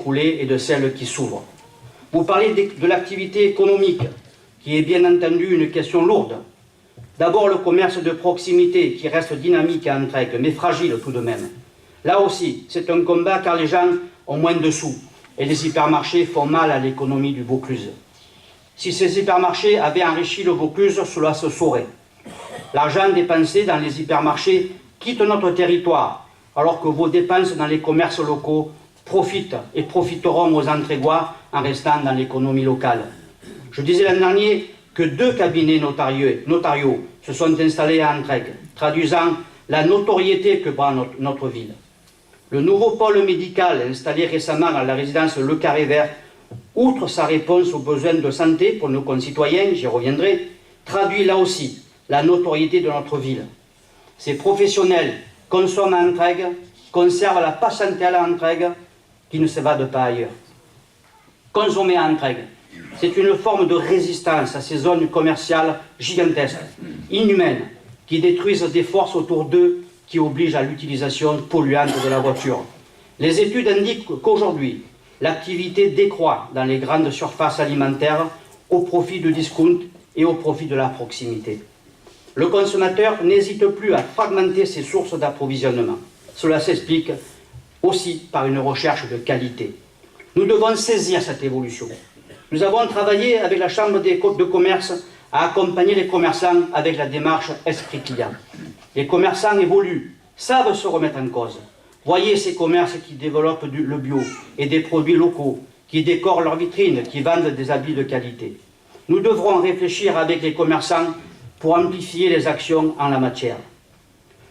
écoulées et de celles qui s'ouvrent. Vous parlez de l'activité économique, qui est bien entendu une question lourde. D'abord le commerce de proximité, qui reste dynamique à Entraigues, mais fragile tout de même. Là aussi, c'est un combat car les gens ont moins de sous, et les hypermarchés font mal à l'économie du Vaucluse. Si ces hypermarchés avaient enrichi le Vaucluse, cela se saurait. L'argent dépensé dans les hypermarchés quitte notre territoire, alors que vos dépenses dans les commerces locaux profitent et profiteront aux Entraiguois en restant dans l'économie locale. Je disais l'an dernier que 2 cabinets notariaux se sont installés à Entraigues, traduisant la notoriété que prend notre ville. Le nouveau pôle médical installé récemment à la résidence Le Carré Vert, outre sa réponse aux besoins de santé pour nos concitoyens, j'y reviendrai, traduit là aussi la notoriété de notre ville. Ces professionnels consomment à Entraigues, conservent la patientèle à Entraigues, qui ne s'évade pas ailleurs. Consommer à Entraigues, c'est une forme de résistance à ces zones commerciales gigantesques, inhumaines, qui détruisent des forces autour d'eux, qui obligent à l'utilisation polluante de la voiture. Les études indiquent qu'aujourd'hui, l'activité décroît dans les grandes surfaces alimentaires au profit de discount et au profit de la proximité. Le consommateur n'hésite plus à fragmenter ses sources d'approvisionnement. Cela s'explique aussi par une recherche de qualité. Nous devons saisir cette évolution. Nous avons travaillé avec la Chambre de commerce à accompagner les commerçants avec la démarche Esprit Client. Les commerçants évoluent, savent se remettre en cause. Voyez ces commerces qui développent le bio et des produits locaux, qui décorent leurs vitrines, qui vendent des habits de qualité. Nous devrons réfléchir avec les commerçants pour amplifier les actions en la matière.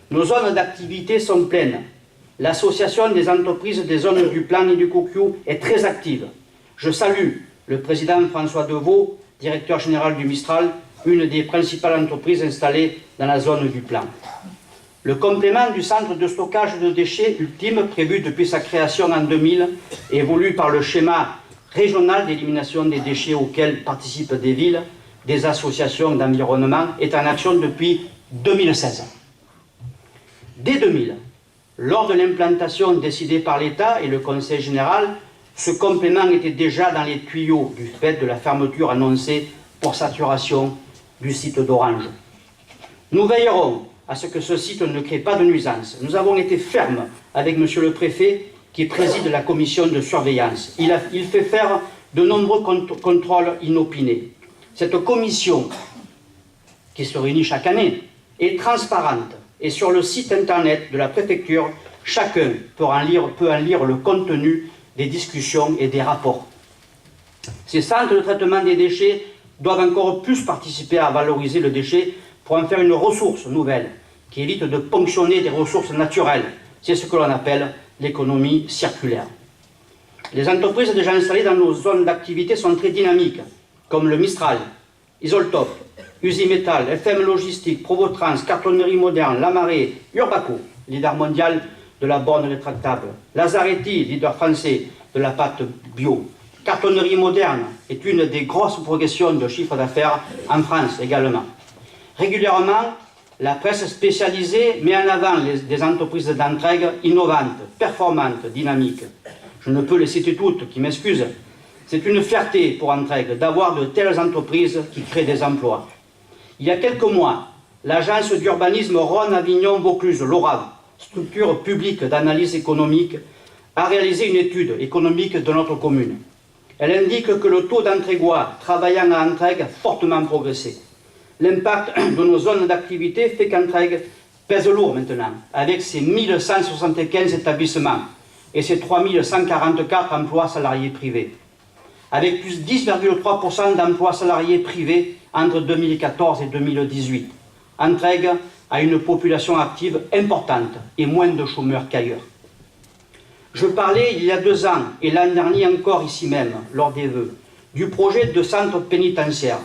Nos zones d'activité sont pleines. L'association des entreprises des zones du Plan et du Cauquiou est très active. Je salue le président François Deveau, directeur général du Mistral, une des principales entreprises installées dans la zone du Plan. Le complément du centre de stockage de déchets ultime, prévu depuis sa création en 2000, évolue par le schéma régional d'élimination des déchets auquel participent des villes, des associations d'environnement, est en action depuis 2016. Dès 2000, lors de l'implantation décidée par l'État et le Conseil général, ce complément était déjà dans les tuyaux du fait de la fermeture annoncée pour saturation du site d'Orange. Nous veillerons à ce que ce site ne crée pas de nuisance. Nous avons été fermes avec monsieur le préfet qui préside la commission de surveillance. Il fait faire de nombreux contrôles inopinés. Cette commission, qui se réunit chaque année, est transparente et sur le site internet de la préfecture, chacun peut en lire le contenu des discussions et des rapports. Ces centres de traitement des déchets doivent encore plus participer à valoriser le déchet pour en faire une ressource nouvelle qui évite de ponctionner des ressources naturelles. C'est ce que l'on appelle l'économie circulaire. Les entreprises déjà installées dans nos zones d'activité sont très dynamiques, comme le Mistral, Isoltop, Usimetal, FM Logistique, Provotrans, Cartonnerie Moderne, Lamarée, Urbaco, leader mondial de la borne rétractable, Lazaretti, leader français de la pâte bio. Cartonnerie Moderne est une des grosses progressions de chiffre d'affaires en France également. Régulièrement, la presse spécialisée met en avant des entreprises d'Entraigues innovantes, performantes, dynamiques. Je ne peux les citer toutes, qui m'excusent. C'est une fierté pour Entraigues d'avoir de telles entreprises qui créent des emplois. Il y a quelques mois, l'agence d'urbanisme Rhône-Avignon-Vaucluse, l'ORAV, structure publique d'analyse économique, a réalisé une étude économique de notre commune. Elle indique que le taux d'Entraiguois travaillant à Entraigues a fortement progressé. L'impact de nos zones d'activité fait qu'Entraigues pèse lourd maintenant, avec ses 1175 établissements et ses 3144 emplois salariés privés. Avec plus de 10,3% d'emplois salariés privés entre 2014 et 2018. Entraigues a une population active importante et moins de chômeurs qu'ailleurs. Je parlais il y a 2 ans, et l'an dernier encore ici même, lors des vœux, du projet de centre pénitentiaire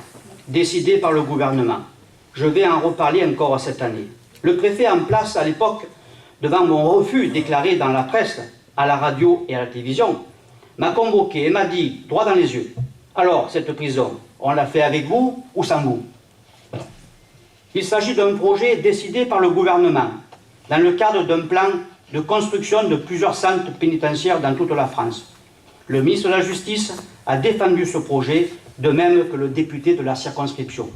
décidé par le gouvernement. Je vais en reparler encore cette année. Le préfet en place à l'époque, devant mon refus déclaré dans la presse, à la radio et à la télévision, m'a convoqué et m'a dit, droit dans les yeux, « Alors, cette prison, on l'a fait avec vous ou sans vous ?» Il s'agit d'un projet décidé par le gouvernement, dans le cadre d'un plan de construction de plusieurs centres pénitentiaires dans toute la France. Le ministre de la Justice a défendu ce projet, de même que le député de la circonscription.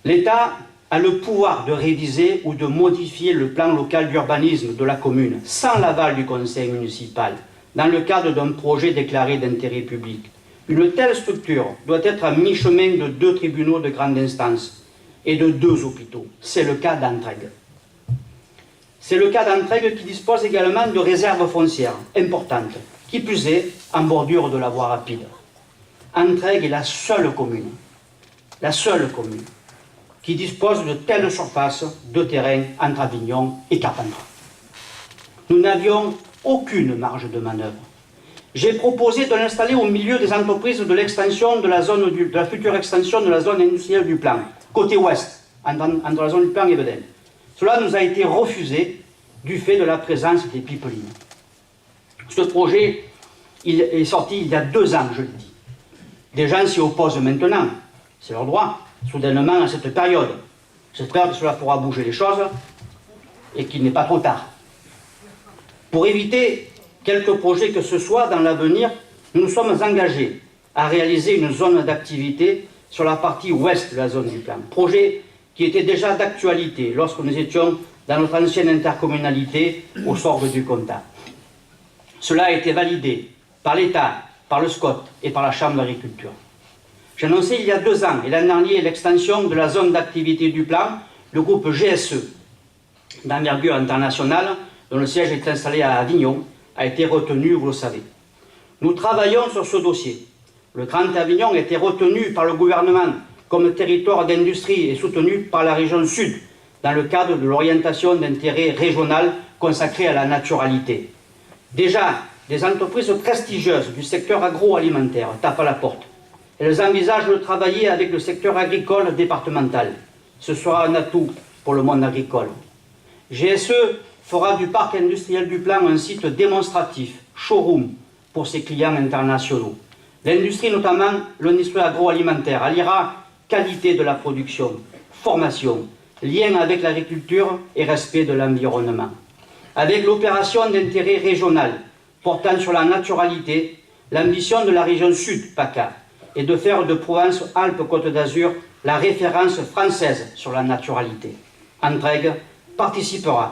L'État a le pouvoir de réviser ou de modifier le plan local d'urbanisme de la commune, sans l'aval du conseil municipal, dans le cadre d'un projet déclaré d'intérêt public. Une telle structure doit être à mi-chemin de 2 tribunaux de grande instance et de 2 hôpitaux. C'est le cas d'Entraigues. C'est le cas d'Entraigues qui dispose également de réserves foncières importantes, qui plus est en bordure de la voie rapide. Entraigues est la seule commune qui dispose de telles surfaces de terrain entre Avignon et Carpentras. Nous n'avions aucune marge de manœuvre. J'ai proposé de l'installer au milieu des entreprises de l'extension de la future extension de la zone industrielle du Plan, côté ouest, entre la zone du Plan et Vedène. Cela nous a été refusé du fait de la présence des pipelines. Ce projet, il est sorti il y a 2 ans, je le dis. Des gens s'y opposent maintenant, c'est leur droit, soudainement à cette période. J'espère que cela pourra bouger les choses et qu'il n'est pas trop tard. Pour éviter quelques projets que ce soit dans l'avenir, nous nous sommes engagés à réaliser une zone d'activité sur la partie ouest de la zone du Plan. Projet qui était déjà d'actualité lorsque nous étions dans notre ancienne intercommunalité au Sorgue du Comtat. Cela a été validé par l'État, par le SCOT et par la Chambre d'agriculture. J'ai annoncé il y a 2 ans et l'an dernier l'extension de la zone d'activité du Plan, le groupe GSE, d'envergure internationale, dont le siège est installé à Avignon, a été retenu, vous le savez. Nous travaillons sur ce dossier. Le Grand Avignon a été retenu par le gouvernement comme territoire d'industrie et soutenu par la région Sud, dans le cadre de l'orientation d'intérêt régional consacrée à la naturalité. Déjà, des entreprises prestigieuses du secteur agroalimentaire tapent à la porte. Elles envisagent de travailler avec le secteur agricole départemental. Ce sera un atout pour le monde agricole. GSE fera du parc industriel du Plan un site démonstratif, showroom, pour ses clients internationaux. L'industrie, notamment l'industrie agroalimentaire, alliera qualité de la production, formation, lien avec l'agriculture et respect de l'environnement. Avec l'opération d'intérêt régional portant sur la naturalité, l'ambition de la région Sud, PACA, est de faire de Provence-Alpes-Côte d'Azur la référence française sur la naturalité. Entraigues participera à